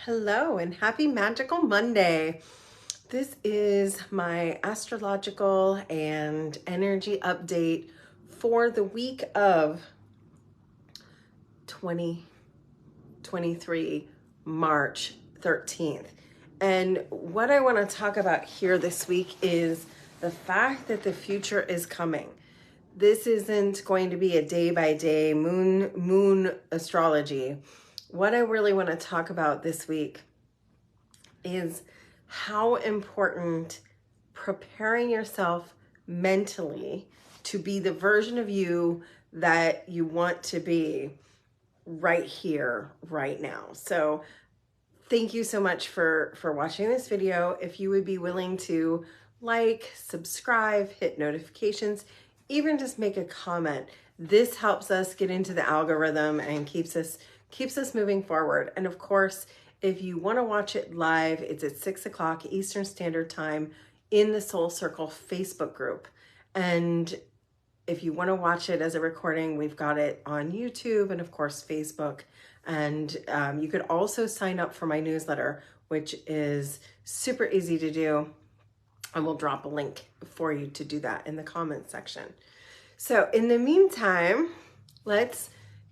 Hello and happy magical Monday. This is my astrological and energy update for the week of 2023, March 13th. And what I want to talk about here this week is the fact that the future is coming. This isn't going to be a day by day moon astrology. What I really want to talk about this week is how important preparing yourself mentally to be the version of you that you want to be right here, right now. So thank you so much for watching this video. If you would be willing to like, subscribe, hit notifications, even just make a comment. This helps us get into the algorithm and keeps us moving forward. And of course, if you want to watch it live, it's at 6 o'clock Eastern Standard Time in the Soul Circle Facebook group. And if you want to watch it as a recording, we've got it on YouTube and of course Facebook. And you could also sign up for my newsletter, which is super easy to do. And we'll drop a link for you to do that in the comments section. So in the meantime, let's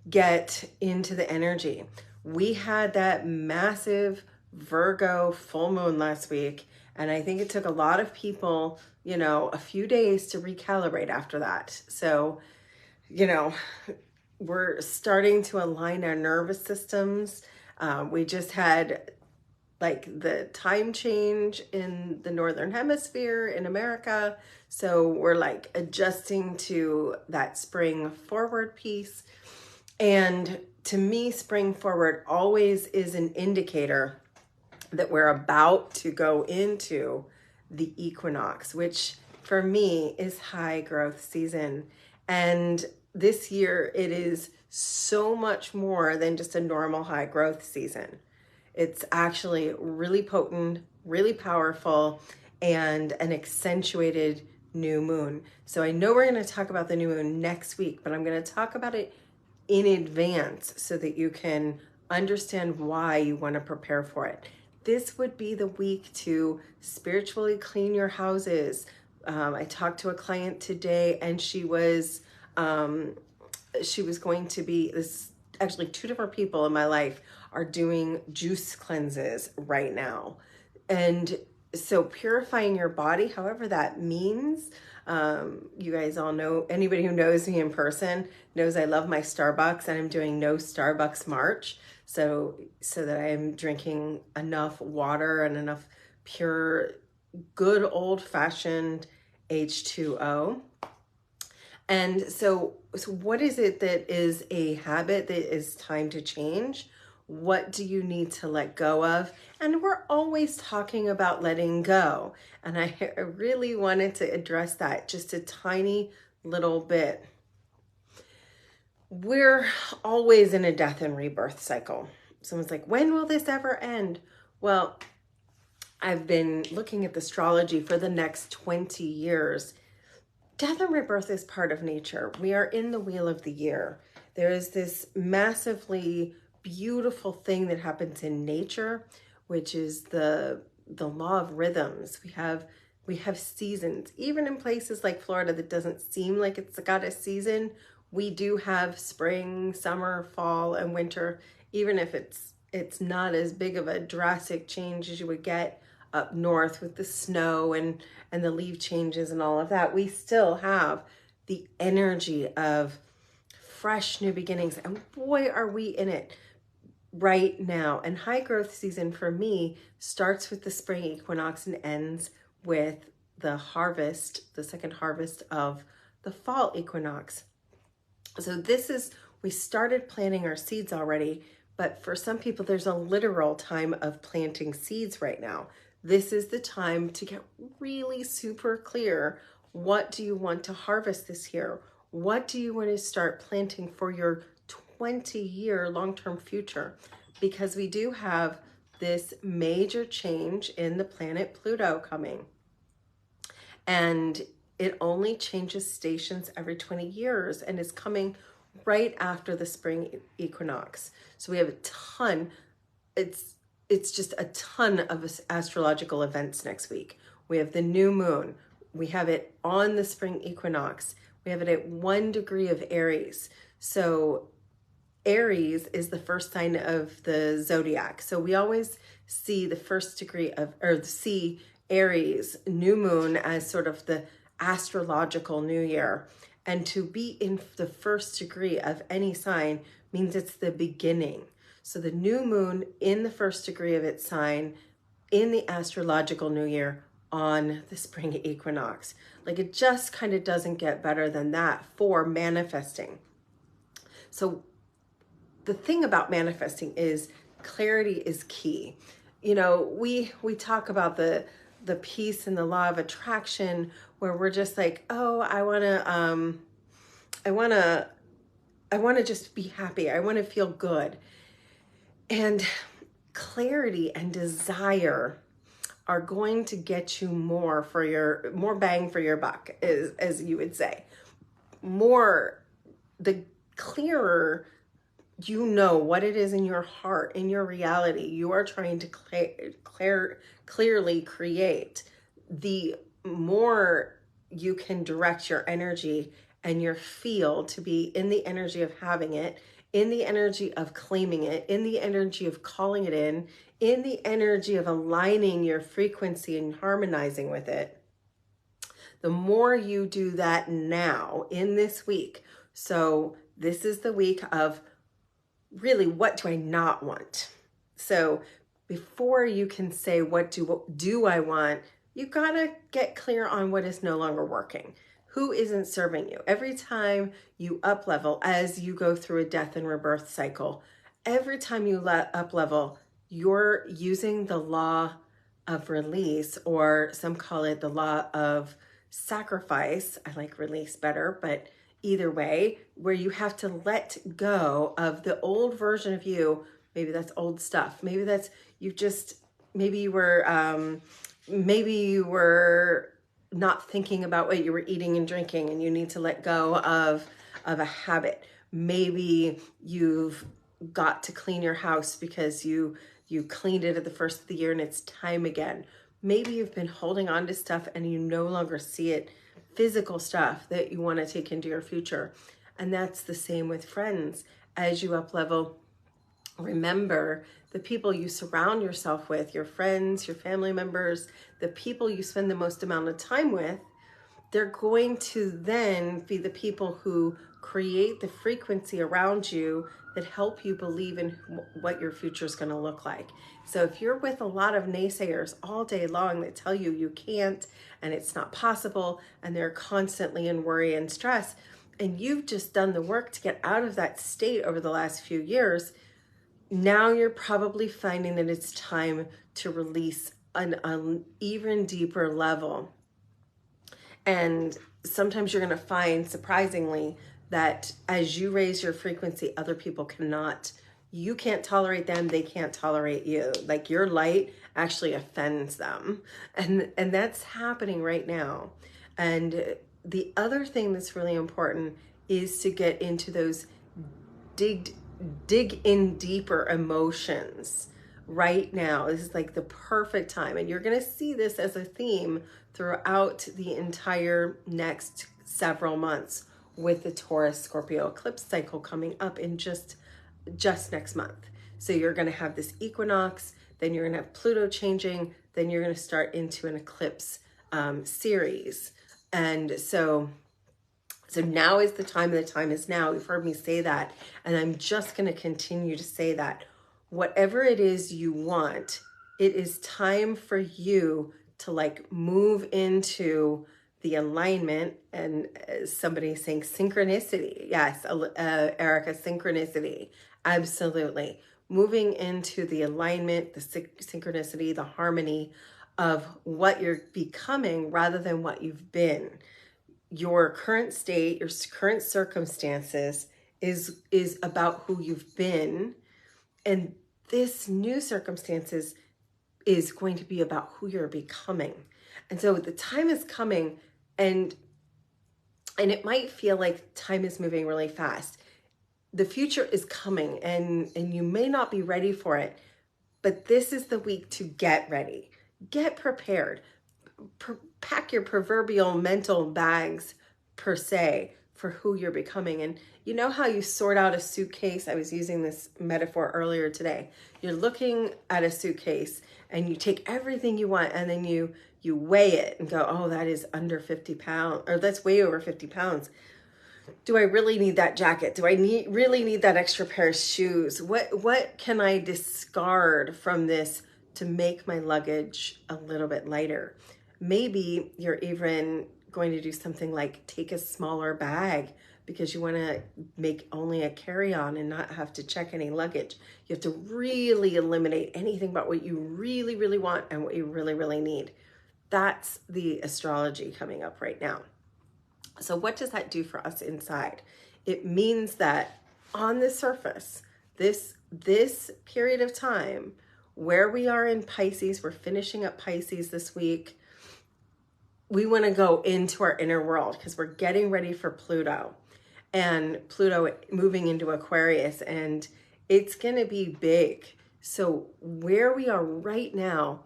get into the energy. We had that massive Virgo full moon last week, and I think it took a lot of people, a few days to recalibrate after that. So, we're starting to align our nervous systems. We just had like the time change in the Northern Hemisphere in America. So we're like adjusting to that spring forward piece. And to me, spring forward always is an indicator that we're about to go into the equinox, which for me is high growth season. And this year it is so much more than just a normal high growth season. It's actually really potent, really powerful, and an accentuated new moon. So I know we're going to talk about the new moon next week, but I'm going to talk about it in advance so that you can understand why you want to prepare for it. This would be the week to spiritually clean your houses. I talked to a client today, and she was going to be this. Actually, two different people in my life are doing juice cleanses right now, and so purifying your body, however that means. You guys all know, anybody who knows me in person knows I love my Starbucks, and I'm doing no Starbucks March. So that I am drinking enough water and enough pure, good old fashioned H2O. And so what is it that is a habit that is time to change? What do you need to let go of? And we're always talking about letting go. And I really wanted to address that just a tiny little bit. We're always in a death and rebirth cycle. Someone's like, when will this ever end? Well, I've been looking at the astrology for the next 20 years. Death and rebirth is part of nature. We are in the wheel of the year. There is this massively beautiful thing that happens in nature, which is the law of rhythms. We have seasons. Even in places like Florida that doesn't seem like it's got a season, we do have spring, summer, fall, and winter. Even if it's not as big of a drastic change as you would get up north with the snow and the leaf changes and all of that, we still have the energy of fresh new beginnings. And boy, are we in it right now. And high growth season for me starts with the spring equinox and ends with the harvest, the second harvest of the fall equinox. So we started planting our seeds already, but for some people, there's a literal time of planting seeds right now. This is the time to get really super clear. What do you want to harvest this year? What do you want to start planting for your 20-year long-term future? Because we do have this major change in the planet Pluto coming. And it only changes stations every 20 years and is coming right after the spring equinox. So we have a ton. It's it's just a ton of astrological events next week. We have the new moon. We have it on the spring equinox. We have it at 1 degree of Aries. So Aries is the first sign of the zodiac. So we always see the first degree of, or see Aries new moon as sort of the astrological new year. And to be in the first degree of any sign means it's the beginning. So the new moon in the first degree of its sign in the astrological new year on the spring equinox. Like, it just kind of doesn't get better than that for manifesting. So the thing about manifesting is clarity is key. You know, we talk about the piece and the law of attraction, where we're just like, oh, I want to just be happy. I want to feel good. And clarity and desire are going to get you more bang for your buck, as you would say. The clearer you know what it is in your heart, in your reality, you are trying to clearly create, the more you can direct your energy and your field to be in the energy of having it, in the energy of claiming it, in the energy of calling it in the energy of aligning your frequency and harmonizing with it. The more you do that now in this week. So this is the week of really, what do I not want? So before you can say, what do I want, you gotta get clear on what is no longer working. Who isn't serving you? Every time you up level, as you go through a death and rebirth cycle, every time you up level, you're using the law of release, or some call it the law of sacrifice. I like release better, but either way, where you have to let go of the old version of you. Maybe that's old stuff. Maybe that's maybe you were not thinking about what you were eating and drinking, and you need to let go of a habit. Maybe you've got to clean your house because you cleaned it at the first of the year and it's time again. Maybe you've been holding on to stuff and you no longer see it, physical stuff that you want to take into your future. And that's the same with friends. As you up level, remember the people you surround yourself with, your friends, your family members, the people you spend the most amount of time with, they're going to then be the people who create the frequency around you that help you believe in what your future is going to look like. So if you're with a lot of naysayers all day long that tell you you can't and it's not possible, and they're constantly in worry and stress, and you've just done the work to get out of that state over the last few years, now you're probably finding that it's time to release an even deeper level. And sometimes you're going to find, surprisingly, that as you raise your frequency, other people cannot. You can't tolerate them, they can't tolerate you. Like, your light actually offends them. And that's happening right now. And the other thing that's really important is to get into those dig in deeper emotions right now. This is like the perfect time. And you're going to see this as a theme throughout the entire next several months, with the Taurus Scorpio eclipse cycle coming up in just next month. So you're going to have this equinox, then you're going to have Pluto changing, then you're going to start into an eclipse series. And so now is the time, and the time is now. You've heard me say that, and I'm just going to continue to say that. Whatever it is you want, it is time for you to like move into the alignment. And somebody saying synchronicity. Yes, Erica, synchronicity. Absolutely. Moving into the alignment, the synchronicity, the harmony of what you're becoming rather than what you've been. Your current state, your current circumstances is about who you've been. And this new circumstances is going to be about who you're becoming. And so the time is coming, and it might feel like time is moving really fast. The future is coming, and you may not be ready for it, But this is the week to get ready, get prepared, pack your proverbial mental bags per se for who you're becoming. And you know how you sort out a suitcase? I was using this metaphor earlier today. You're looking at a suitcase and you take everything you want, and then you weigh it and go, oh, that is under 50 pounds, or that's way over 50 pounds. Do I really need that jacket? Do I really need that extra pair of shoes? What can I discard from this to make my luggage a little bit lighter? Maybe you're even going to do something like take a smaller bag because you want to make only a carry-on and not have to check any luggage. You have to really eliminate anything but what you really, really want and what you really, really need. That's the astrology coming up right now. So what does that do for us inside? It means that on the surface, this period of time where we are in Pisces, we're finishing up Pisces this week. We want to go into our inner world because we're getting ready for Pluto, and Pluto moving into Aquarius, and it's going to be big. So where we are right now,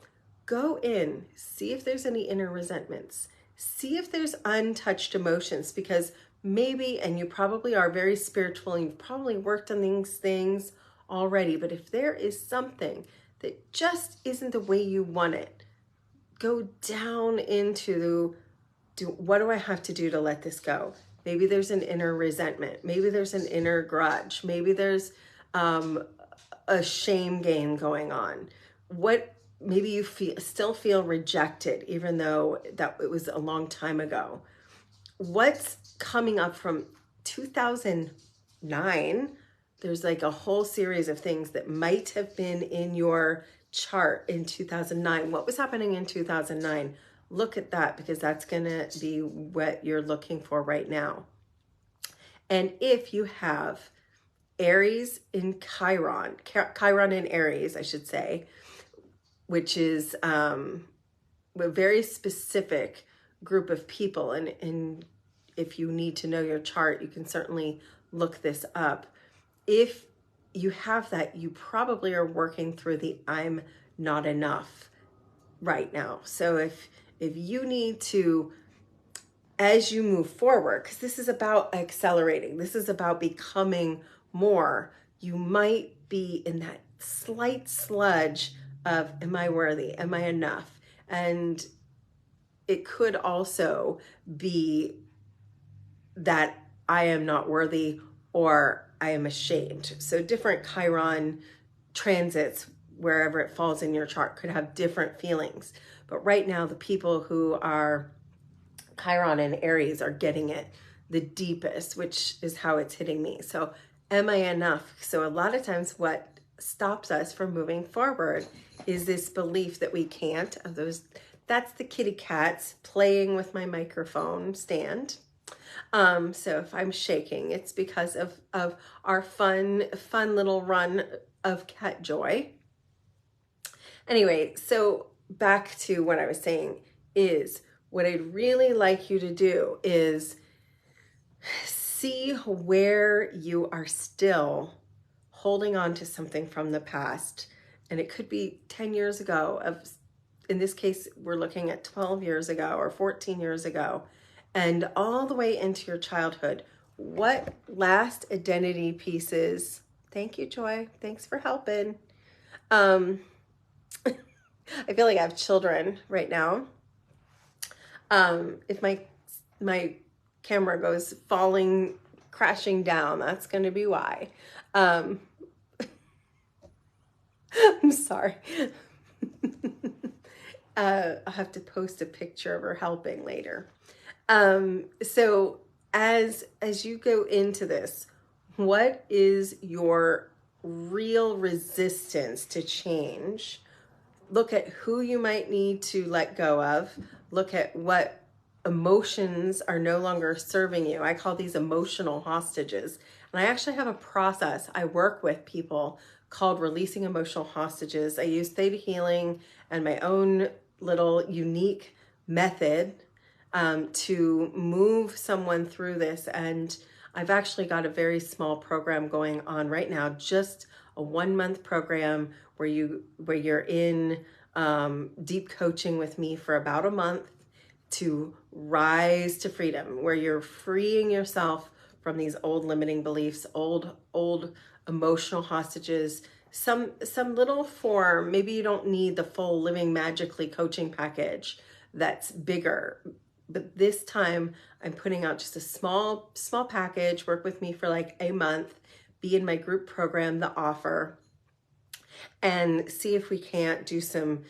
go in, see if there's any inner resentments, see if there's untouched emotions, because maybe, and you probably are very spiritual and you've probably worked on these things already, but if there is something that just isn't the way you want it, go down into what do I have to do to let this go? Maybe there's an inner resentment. Maybe there's an inner grudge. Maybe there's a shame game going on. Maybe you still feel rejected, even though that it was a long time ago. What's coming up from 2009? There's like a whole series of things that might have been in your chart in 2009. What was happening in 2009? Look at that, because that's going to be what you're looking for right now. And if you have Aries in Chiron in Aries, I should say, which is a very specific group of people. And if you need to know your chart, you can certainly look this up. If you have that, you probably are working through the I'm not enough right now. So if you need to, as you move forward, because this is about accelerating, this is about becoming more, you might be in that slight sludge of, am I worthy? Am I enough? And it could also be that I am not worthy or I am ashamed. So different Chiron transits, wherever it falls in your chart, could have different feelings. But right now, the people who are Chiron and Aries are getting it the deepest, which is how it's hitting me. So am I enough? So a lot of times what stops us from moving forward is this belief that we can't. That's the kitty cats playing with my microphone stand. So if I'm shaking, it's because of our fun little run of cat joy. Anyway, so back to what I was saying is, what I'd really like you to do is see where you are still holding on to something from the past. And it could be 10 years ago. In this case, we're looking at 12 years ago or 14 years ago, and all the way into your childhood. What last identity pieces? Thank you, Joy. Thanks for helping. I feel like I have children right now. If my camera goes crashing down, that's going to be why. I'm sorry. I'll have to post a picture of her helping later. So as you go into this, what is your real resistance to change? Look at who you might need to let go of. Look at what emotions are no longer serving you. I call these emotional hostages. And I actually have a process I work with people called releasing emotional hostages. I use theta healing and my own little unique method to move someone through this. And I've actually got a very small program going on right now, just a 1-month program where you're in deep coaching with me for about a month to rise to freedom, where you're freeing yourself from these old limiting beliefs, old emotional hostages, some little form. Maybe you don't need the full Living Magically coaching package that's bigger, but this time I'm putting out just a small package. Work with me for like a month, be in my group program, The Offer, and see if we can't do some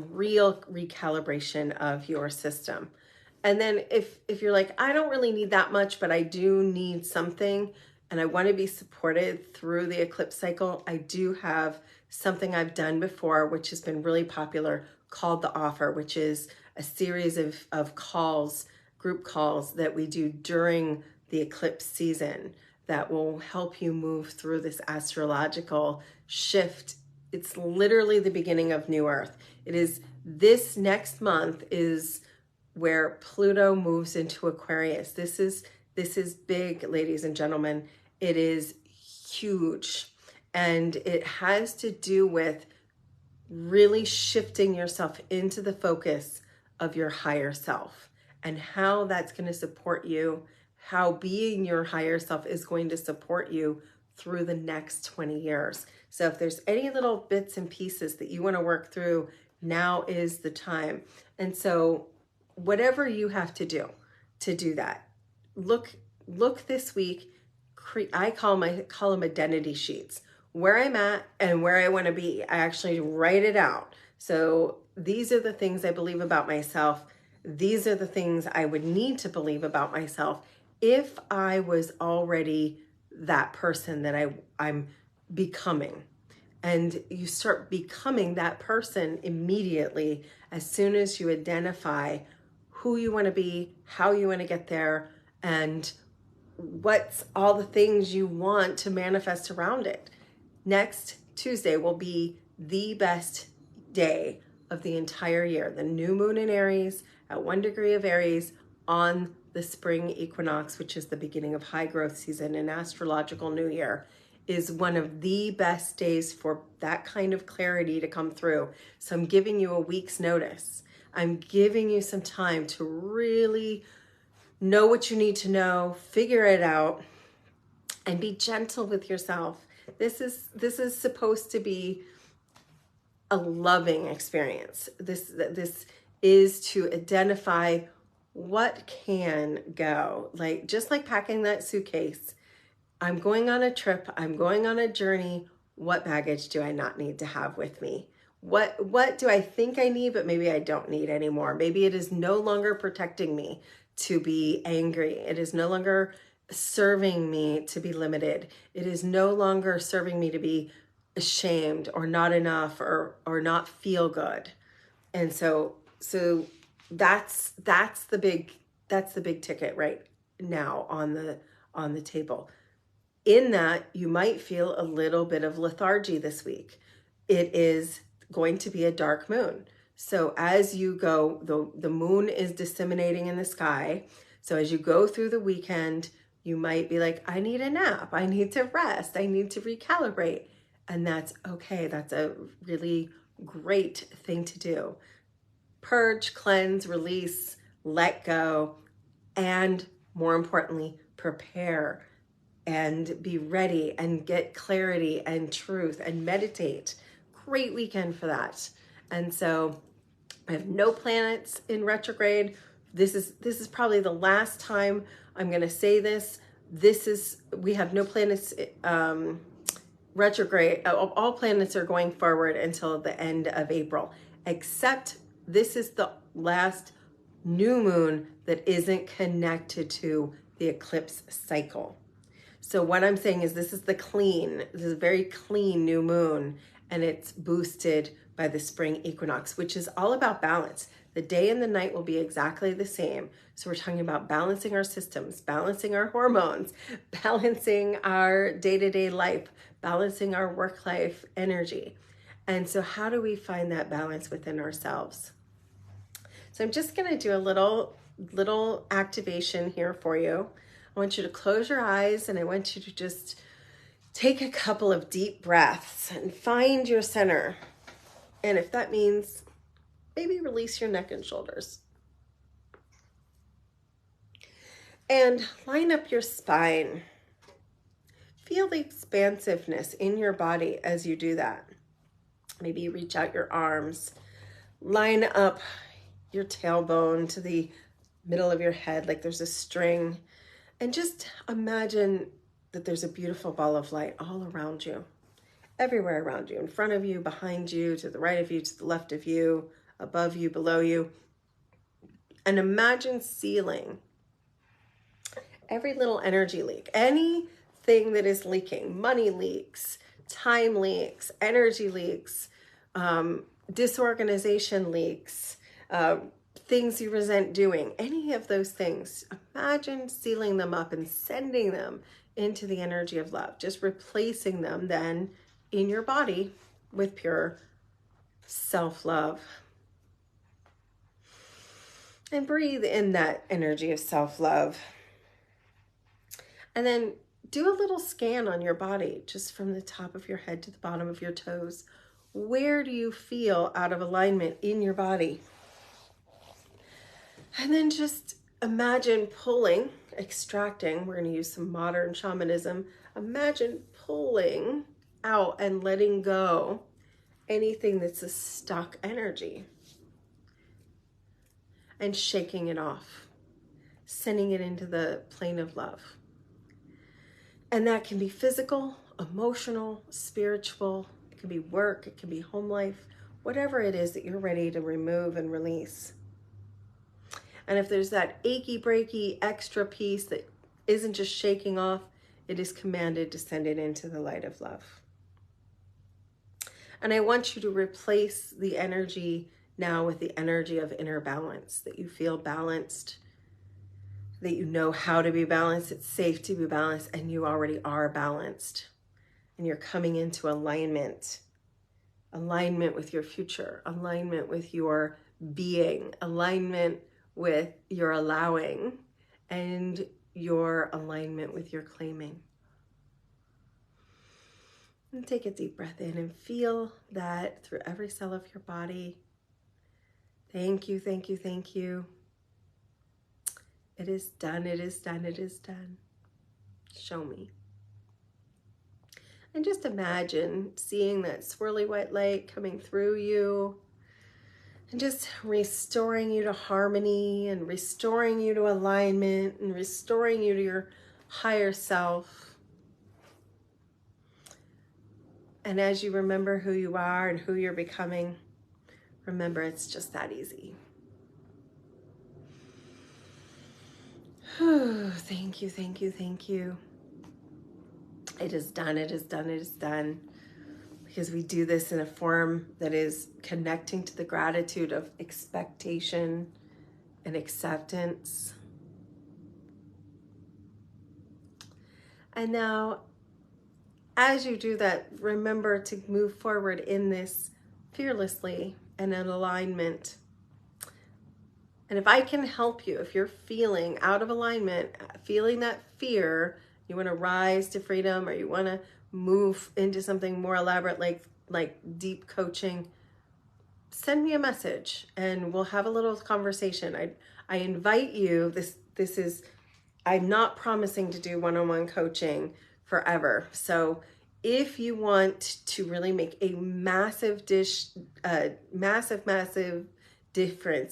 real recalibration of your system. And then if you're like, I don't really need that much, but I do need something, and I want to be supported through the eclipse cycle, I do have something I've done before, which has been really popular, called The Offer, which is a series of calls, group calls that we do during the eclipse season that will help you move through this astrological shift. It's literally the beginning of New Earth. It is this next month is where Pluto moves into Aquarius. This is big, ladies and gentlemen. It is huge. And it has to do with really shifting yourself into the focus of your higher self and how that's going to support you, how being your higher self is going to support you through the next 20 years. So if there's any little bits and pieces that you want to work through, now is the time. And so whatever you have to do that, look this week. I call them identity sheets. Where I'm at and where I want to be. I actually write it out. So these are the things I believe about myself. These are the things I would need to believe about myself if I was already that person that I'm becoming. And you start becoming that person immediately as soon as you identify who you want to be, how you want to get there, and what's all the things you want to manifest around it. Next Tuesday will be the best day of the entire year. The new moon in Aries at 1 degree of Aries on the spring equinox, which is the beginning of high growth season and astrological new year, is one of the best days for that kind of clarity to come through. So I'm giving you a week's notice. I'm giving you some time to really know what you need to know, figure it out, and be gentle with yourself. This is supposed to be a loving experience. This is to identify what can go. Like, just like packing that suitcase, I'm going on a trip, I'm going on a journey. What baggage do I not need to have with me? What do I think I need, but maybe I don't need anymore? Maybe it is no longer protecting me to be angry. It is no longer serving me to be limited. It is no longer serving me to be ashamed or not enough or not feel good. And so that's the big ticket right now on the table. In that, you might feel a little bit of lethargy this week. It is going to be a dark moon. So as you go, the moon is disseminating in the sky. So as you go through the weekend, you might be like, I need a nap. I need to rest. I need to recalibrate. And that's okay. That's a really great thing to do. Purge, cleanse, release, let go, and more importantly, prepare and be ready and get clarity and truth and meditate. Great weekend for that. And so I have no planets in retrograde. This is probably the last time I'm going to say this. We have no planets retrograde. All planets are going forward until the end of April, except this is the last new moon that isn't connected to the eclipse cycle. So what I'm saying is this is a very clean new moon, and it's boosted by the spring equinox, which is all about balance. The day and the night will be exactly the same. So we're talking about balancing our systems, balancing our hormones, balancing our day-to-day life, balancing our work-life energy. And so how do we find that balance within ourselves? So I'm just going to do a little activation here for you. I want you to close your eyes, and I want you to just Take a couple of deep breaths and find your center. And if that means, maybe release your neck and shoulders. And line up your spine. Feel the expansiveness in your body as you do that. Maybe you reach out your arms. Line up your tailbone to the middle of your head like there's a string. And just imagine that there's a beautiful ball of light all around you. Everywhere around you. In front of you, behind you, to the right of you, to the left of you, above you, below you. And imagine sealing every little energy leak, anything that is leaking, money leaks, time leaks, energy leaks, disorganization leaks, things you resent doing, any of those things. Imagine sealing them up and sending them into the energy of love, just replacing them then in your body with pure self-love. And breathe in that energy of self-love. And then do a little scan on your body, just from the top of your head to the bottom of your toes. Where do you feel out of alignment in your body? And then just imagine pulling, extracting. We're going to use some modern shamanism. Imagine pulling out and letting go anything that's a stuck energy. And shaking it off. Sending it into the plane of love. And that can be physical, emotional, spiritual. It can be work. It can be home life. Whatever it is that you're ready to remove and release. And if there's that achy, breaky, extra piece that isn't just shaking off, it is commanded to send it into the light of love. And I want you to replace the energy now with the energy of inner balance, that you feel balanced, that you know how to be balanced, it's safe to be balanced, and you already are balanced. And you're coming into alignment with your future, alignment with your being, alignment with your allowing, and your alignment with your claiming. And take a deep breath in and feel that through every cell of your body. Thank you, thank you, thank you. It is done, it is done, it is done. Show me. And just imagine seeing that swirly white light coming through you and just restoring you to harmony and restoring you to alignment and restoring you to your higher self. And as you remember who you are and who you're becoming, remember it's just that easy. Thank you, thank you, thank you. It is done, it is done, it is done. Because we do this in a form that is connecting to the gratitude of expectation and acceptance. And now, as you do that, remember to move forward in this fearlessly and in alignment. And if I can help you, if you're feeling out of alignment, feeling that fear, you want to rise to freedom, or you want to move into something more elaborate like deep coaching, send me a message and we'll have a little conversation. I invite you, this is, I'm not promising to do one-on-one coaching forever. So if you want to really make a massive difference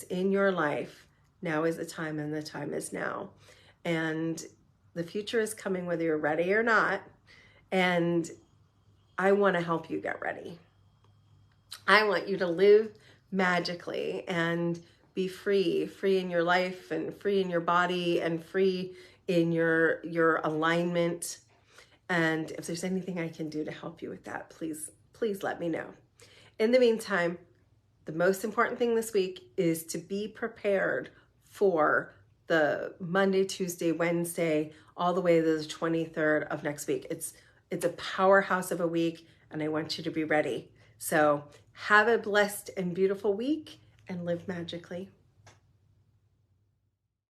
in your life, now is the time, and the time is now. And the future is coming whether you're ready or not. And I want to help you get ready. I want you to live magically and be free in your life and free in your body and free in your alignment. And if there's anything I can do to help you with that, please let me know. In the meantime, the most important thing this week is to be prepared for the Monday, Tuesday, Wednesday, all the way to the 23rd of next week. It's a powerhouse of a week, and I want you to be ready. So have a blessed and beautiful week and live magically.